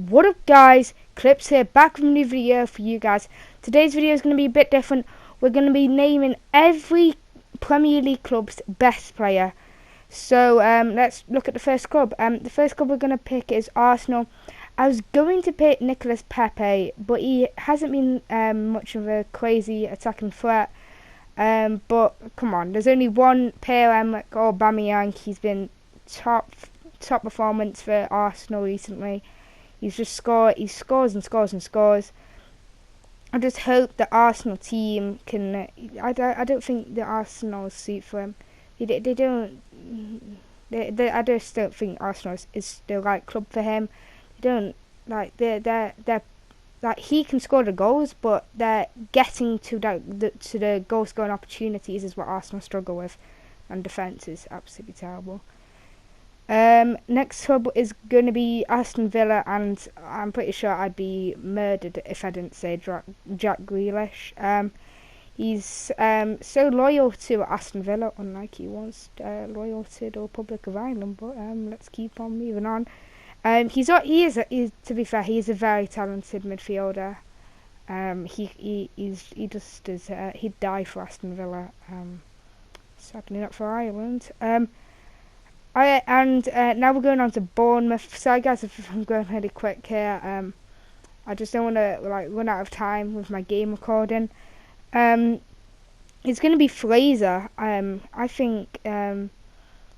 What up guys, Clips here, back with a new video for you guys. Today's video is going to be a bit different. We're going to be naming every Premier League club's best player. So let's look at the first club. The first club we're going to pick is Arsenal. I was going to pick Nicolas Pepe, but he hasn't been much of a crazy attacking threat. But come on, there's only one player like Aubameyang. He's been top performance for Arsenal recently. He's just scored. He scores and scores and scores. I just hope the Arsenal team can. I don't think the Arsenal suit for him. They don't. I just don't think Arsenal is the right club for him. They don't like. They're like he can score the goals, but they're getting to the goal scoring opportunities is what Arsenal struggle with, and defence is absolutely terrible. Next club is going to be Aston Villa, and I'm pretty sure I'd be murdered if I didn't say Jack Grealish. He's so loyal to Aston Villa, unlike he was loyal to the Republic of Ireland. But let's keep on moving on. To be fair, he's a very talented midfielder. He'd die for Aston Villa. Sadly not for Ireland. Now we're going on to Bournemouth. Sorry guys if I'm going really quick here. I just don't want to run out of time with my game recording. It's going to be Fraser. I think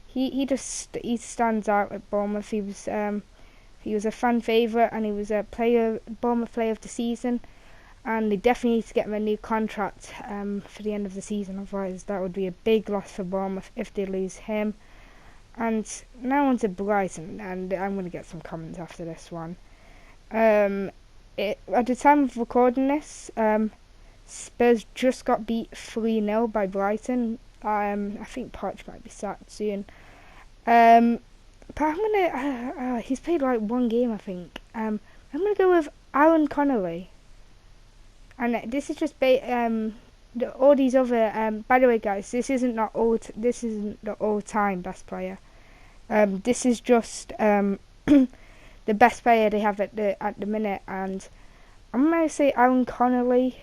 he stands out at Bournemouth. He was a fan favourite, and he was a Bournemouth player of the season. And they definitely need to get him a new contract for the end of the season. Otherwise, that would be a big loss for Bournemouth if they lose him. And now on to Brighton, and I'm going to get some comments after this one. At the time of recording this, Spurs just got beat 3-0 by Brighton. I think Poch might be sacked soon. But I'm going to... he's played like one game, I think. I'm going to go with Aaron Connolly. And this is just... all these other... by the way, guys, this isn't the all-time best player. This is just the best player they have at the minute, and I'm gonna say Aaron Connolly.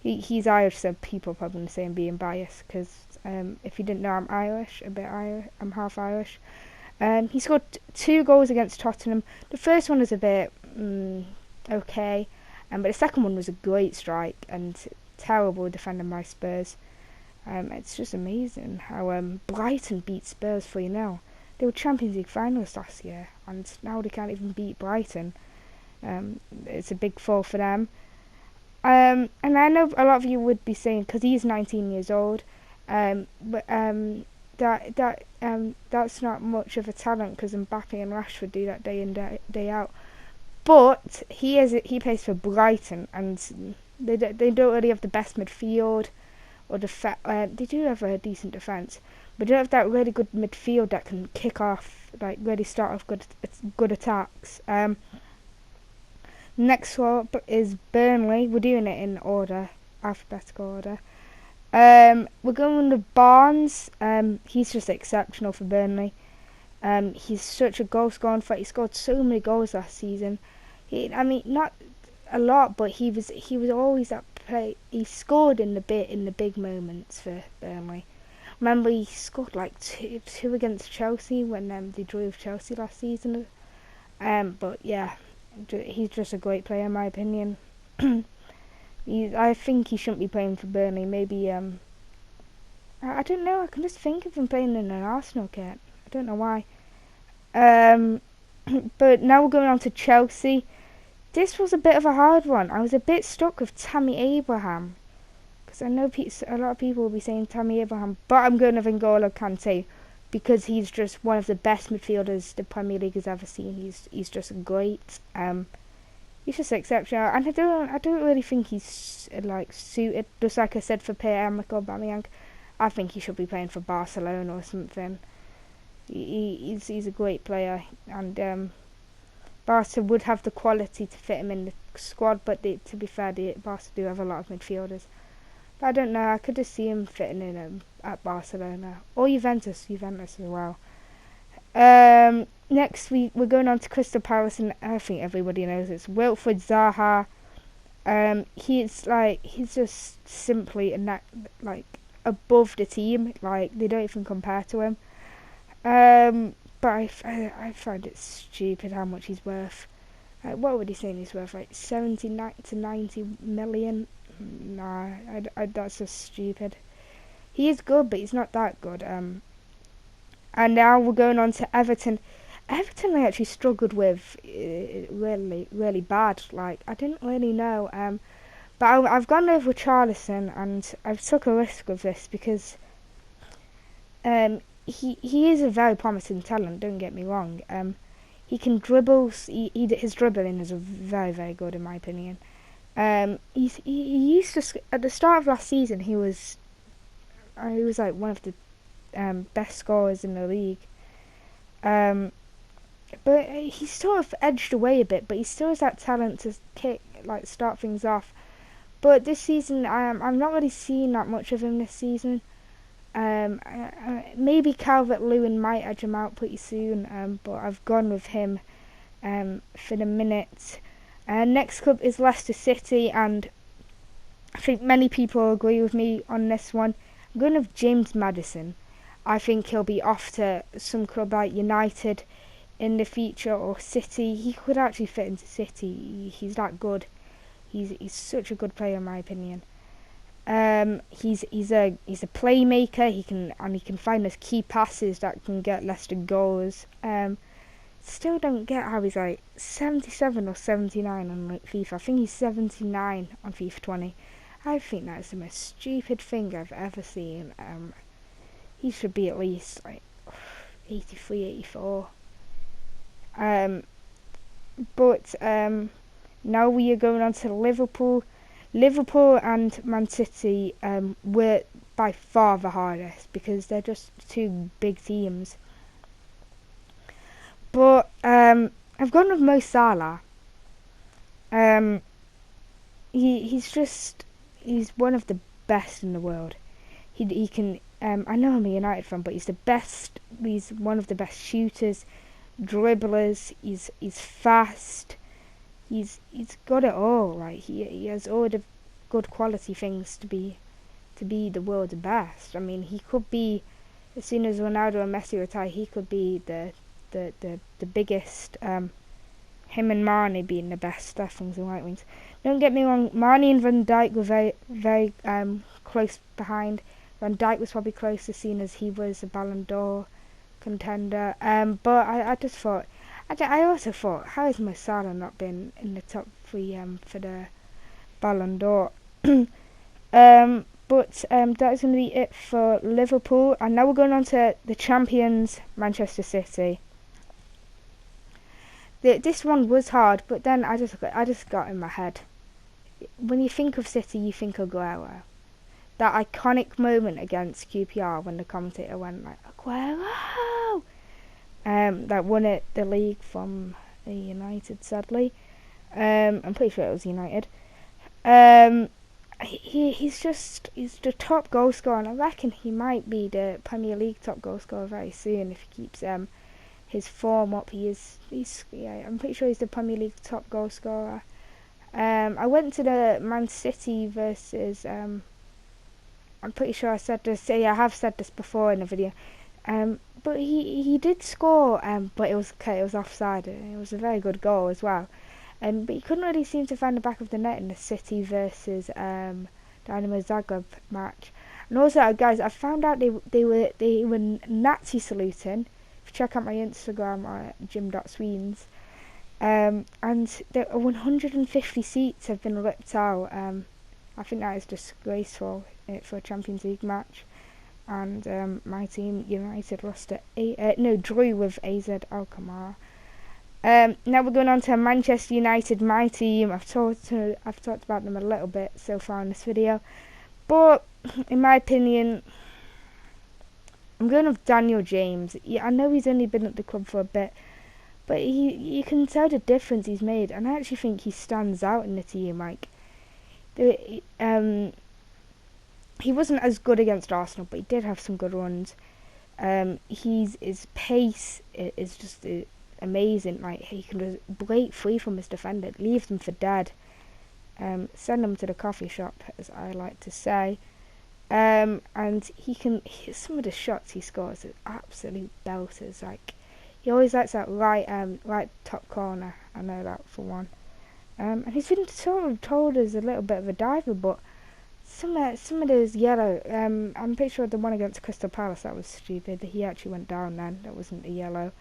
He's Irish, so people are probably gonna say I'm being biased because if you didn't know, I'm Irish, I'm half Irish. He scored 2 goals against Tottenham. The first one was a bit okay, but the second one was a great strike and terrible defending by Spurs. It's just amazing how Brighton beat Spurs 3-0. They were Champions League finalists last year, and now they can't even beat Brighton. It's a big fall for them. And I know a lot of you would be saying, because he's 19 years old, but that's not much of a talent, because Mbappe and Rashford do that day in day out. But he plays for Brighton, and they don't really have the best midfield. Or they do have a decent defence, but they don't have that really good midfield that can kick off, really start off good attacks. Next up is Burnley. We're doing it in order, alphabetical order. We're going with Barnes. He's just exceptional for Burnley. He's such a goal scoring threat. He scored so many goals last season. Not a lot, but he was always that play. He scored in the big moments for Burnley. Remember, he scored like two against Chelsea when they drew with Chelsea last season. But yeah, he's just a great player in my opinion. I think he shouldn't be playing for Burnley. Maybe I don't know. I can just think of him playing in an Arsenal kit. I don't know why. But now we're going on to Chelsea. This was a bit of a hard one. I was a bit stuck with Tammy Abraham, because I know a lot of people will be saying Tammy Abraham, but I'm going with N'Golo Kante because he's just one of the best midfielders the Premier League has ever seen. He's just great. He's just exceptional, and I don't really think he's suited. Just like I said for Pierre-Emerick Aubameyang, I think he should be playing for Barcelona or something. He's a great player, and Barca would have the quality to fit him in the squad, but to be fair, Barca do have a lot of midfielders. But I don't know, I could just see him fitting in at Barcelona. Or Juventus as well. Next we're going on to Crystal Palace, and I think everybody knows it's Wilfried Zaha. He's just simply like above the team. Like, they don't even compare to him. But I find it stupid how much he's worth. What would he say he's worth? Like 79 to 90 million? Nah, that's just stupid. He is good, but he's not that good. And now we're going on to Everton. Everton I actually struggled with really, really bad. Like, I didn't really know. But I've gone over with Charlison, and I've took a risk with this because he is a very promising talent. Don't get me wrong. He can dribble. His dribbling is very, very good in my opinion. He used to, at the start of last season, he was like one of the best scorers in the league. But he's sort of edged away a bit, but he still has that talent to start things off. But this season, I'm not really seeing that much of him this season. Maybe Calvert-Lewin might edge him out pretty soon, but I've gone with him for the minute. Next club is Leicester City, and I think many people agree with me on this one. I'm going with James Maddison. I think he'll be off to some club like United in the future, or City. He could actually fit into City. He's that good. He's such a good player in my opinion. He's a playmaker. He can find those key passes that can get Leicester goals. Still don't get how he's like 77 or 79 on like FIFA. I think he's 79 on FIFA 20. I think that's the most stupid thing I've ever seen. He should be at least like 83, 84. But now we are going on to Liverpool. Liverpool and Man City were by far the hardest because they're just two big teams. But I've gone with Mo Salah. He's one of the best in the world. He can. I know I'm a United fan, but he's the best. He's one of the best shooters, dribblers. He's fast. He's got it all. Like he has all the good quality things to be the world's best. I mean, he could be, as soon as Ronaldo and Messi retire, he could be the biggest. Him and Mane being the best left wings and right wings. Don't get me wrong, Mane and Van Dijk were very, very close behind. Van Dijk was probably closer, seeing as he was a Ballon d'Or contender. But I just thought, I also thought, how has Mo Salah not been in the top 3 for the Ballon d'Or? But that is going to be it for Liverpool. And now we're going on to the champions, Manchester City. This one was hard, but then I just got in my head. When you think of City, you think of Aguero. That iconic moment against QPR when the commentator went like, Aguero! That won it the league from United, sadly. I'm pretty sure it was United. He's the top goal scorer, and I reckon he might be the Premier League top goal scorer very soon if he keeps his form up. I'm pretty sure he's the Premier League top goal scorer. I went to the Man City versus. I'm pretty sure I said this. Yeah, I have said this before in a video. But he did score. But it was okay. It was offside. It was a very good goal as well. But he couldn't really seem to find the back of the net in the City versus Dynamo Zagreb match. And also, guys, I found out they were Nazi saluting. Check out my Instagram at jim.sweens. And 150 seats have been ripped out. I think that is disgraceful for a Champions League match. And my team, United, drew with AZ Alkmaar. Now we're going on to Manchester United, my team. I've talked about them a little bit so far in this video. But, in my opinion, I'm going with Daniel James. Yeah, I know he's only been at the club for a bit, but you can tell the difference he's made, and I actually think he stands out in the team. Like, he wasn't as good against Arsenal, but he did have some good runs. His pace is just amazing. Like, he can just break free from his defender, leave them for dead, send them to the coffee shop, as I like to say. And some of the shots he scores are absolute belters. Like, he always likes that right top corner. I know that for one. And he's been sort of told as a little bit of a diver, but some of those yellow. I'm pretty sure the one against Crystal Palace, that was stupid. He actually went down then. That wasn't a yellow.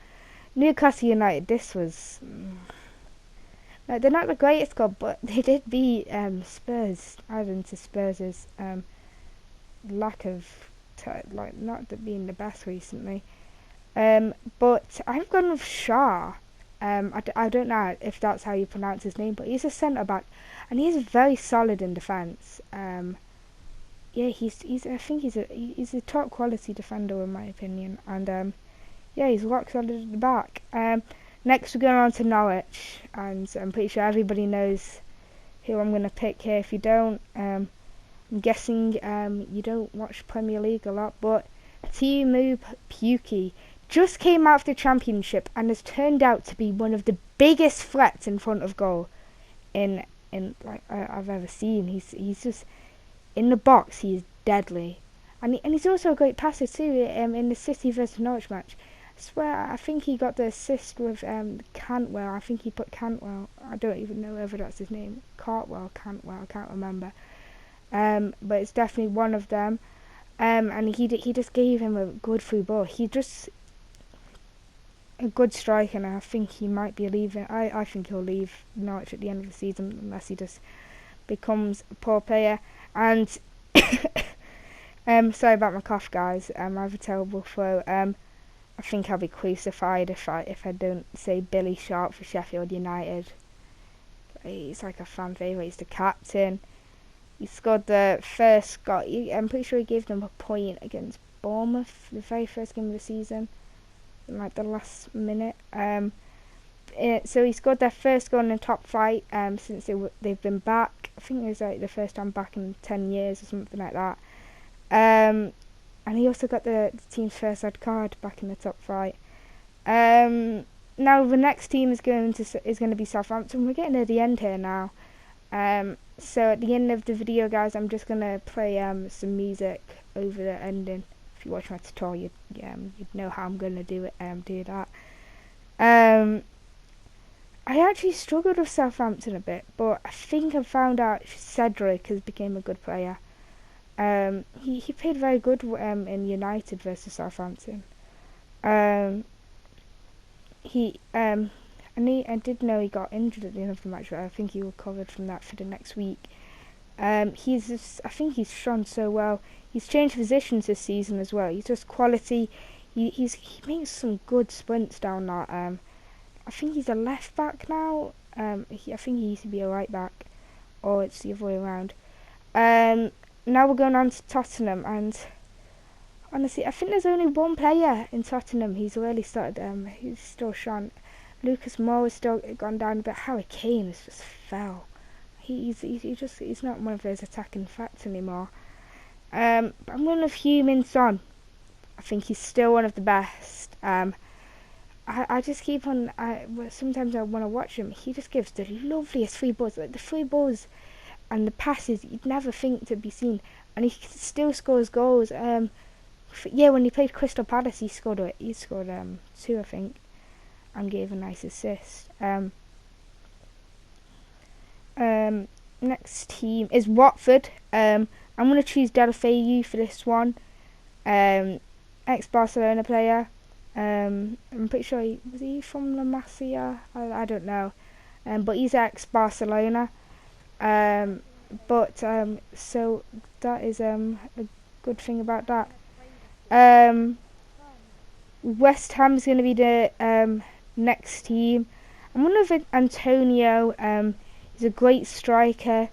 Newcastle United. This was. Like, they're not the greatest club, but they did beat Spurs. Adding to Spurs' lack of not being the best recently. But I've gone with Shah. I don't know if that's how you pronounce his name, but he's a centre back, and he's very solid in defence. Yeah, I think he's a top quality defender in my opinion, and yeah, he's rock solid at the back. Next we're going on to Norwich, and I'm pretty sure everybody knows who I'm going to pick here. If you don't, I'm guessing you don't watch Premier League a lot, but Timu Pukki just came out of the Championship and has turned out to be one of the biggest threats in front of goal in like I've ever seen. He's just in the box. He is deadly, and he's also a great passer too. In the City versus Norwich match, I swear I think he got the assist with Cantwell. I think he put Cantwell. I don't even know whether that's his name. Cantwell. I can't remember. But it's definitely one of them. And he just gave him a good free ball. He just a good striker, and I think he might be leaving. I think he'll leave Norwich at the end of the season unless he just becomes a poor player. And sorry about my cough, guys. I have a terrible throat. I think I'll be crucified if I don't say Billy Sharp for Sheffield United. He's like a fan favourite. He's the captain. He scored the first goal. I'm pretty sure he gave them a point against Bournemouth, the very first game of the season, in like the last minute. So he scored their first goal in the top flight since they've been back. I think it was like the first time back in 10 years or something like that. And he also got the team's first red card back in the top flight. Now the next team is going to be Southampton. We're getting to the end here now. So at the end of the video, guys, I'm just gonna play some music over the ending. If you watch my tutorial, you'd know how I'm gonna do that. I actually struggled with Southampton a bit, but I think I found out Cedric has become a good player. He played very good in United versus Southampton. I did know he got injured at the end of the match, but I think he recovered from that for the next week. I think he's shone so well. He's changed positions this season as well. He's just quality. He makes some good sprints down that. I think he's a left back now. I think he used to be a right back, or it's the other way around. Now we're going on to Tottenham, and honestly, I think there's only one player in Tottenham who's really started. Who's still shone. Lucas Moore has still gone down a bit. Harry Kane has just fell. He's not one of those attacking threats anymore. But I'm going with Heung-min Son. I think he's still one of the best. I just keep on. Sometimes I want to watch him. He just gives the loveliest free balls, like the free balls and the passes you'd never think to be seen, and he still scores goals. When he played Crystal Palace, he scored 2, I think, and gave a nice assist. Next team is Watford. I'm going to choose Deulofeu for this one. Ex-Barcelona player. I'm pretty sure was he from La Masia? I don't know. But he's ex-Barcelona. So that is a good thing about that. West Ham's going to be the next team. I'm one of Antonio. He's a great striker.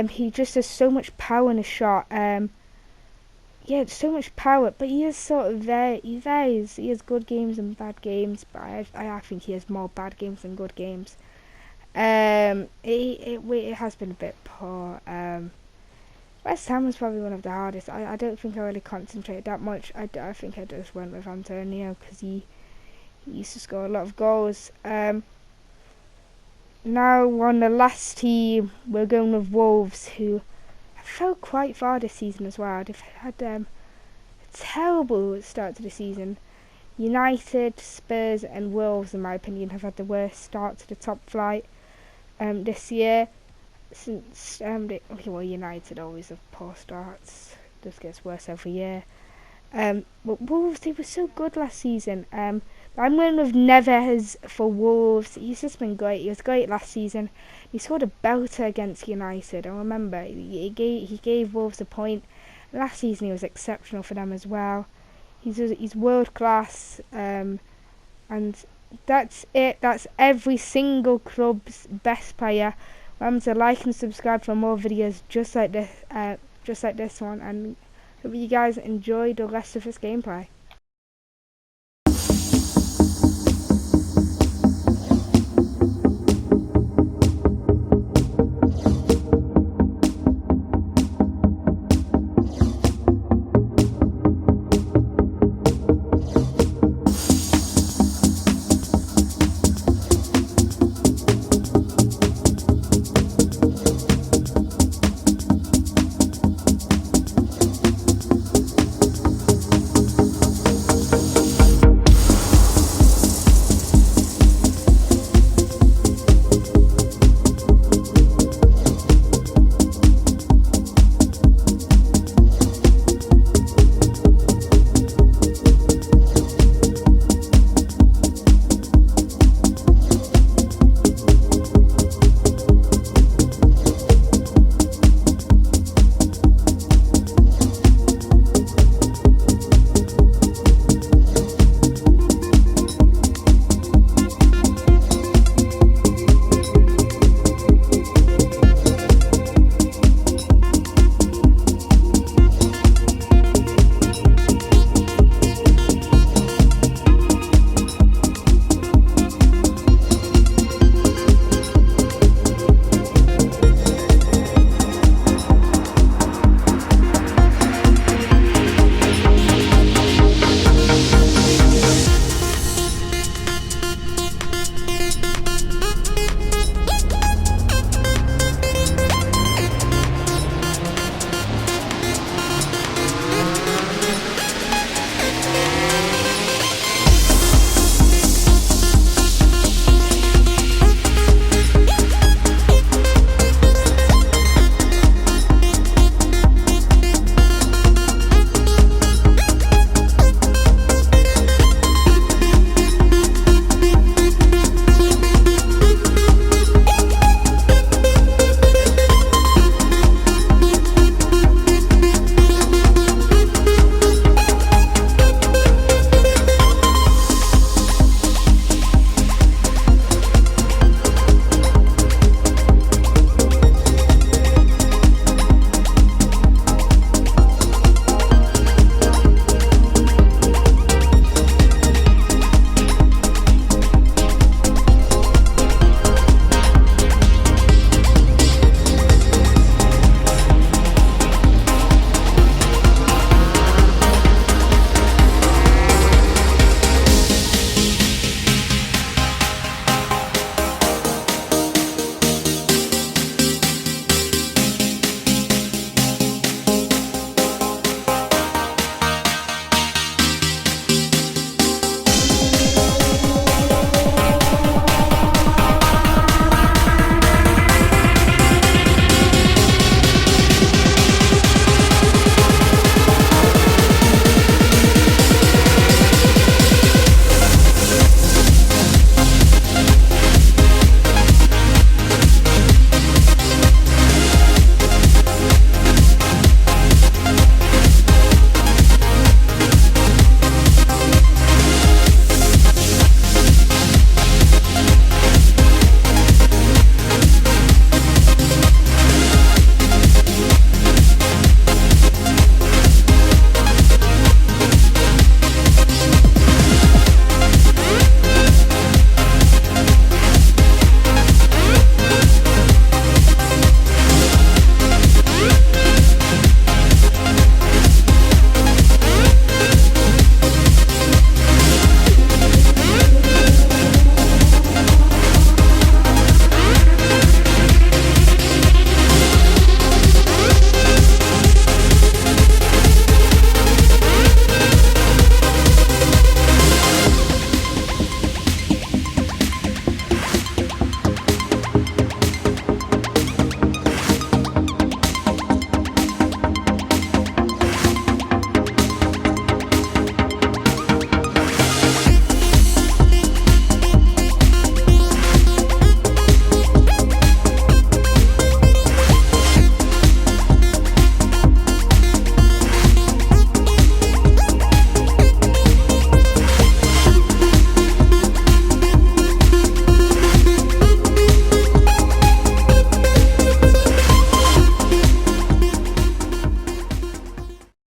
He just has so much power in his shot. So much power, but he is sort of there. He varies. He has good games and bad games, but I think he has more bad games than good games. It has been a bit poor. West Ham was probably one of the hardest. I don't think I really concentrated that much. I think I just went with Antonio because he He used to score a lot of goals. Now on the last team, we're going with Wolves, who have fell quite far this season as well. They've had a terrible start to the season. United, Spurs and Wolves, in my opinion, have had the worst start to the top flight this year. Since United always have poor starts. It just gets worse every year. But Wolves, they were so good last season. I'm going with Neves for Wolves. He's just been great. He was great last season. He scored a belter against United. I remember he gave Wolves a point. Last season he was exceptional for them as well. He's world class. And that's it. That's every single club's best player. Remember to like and subscribe for more videos just like this one. And hope you guys enjoy the rest of this gameplay.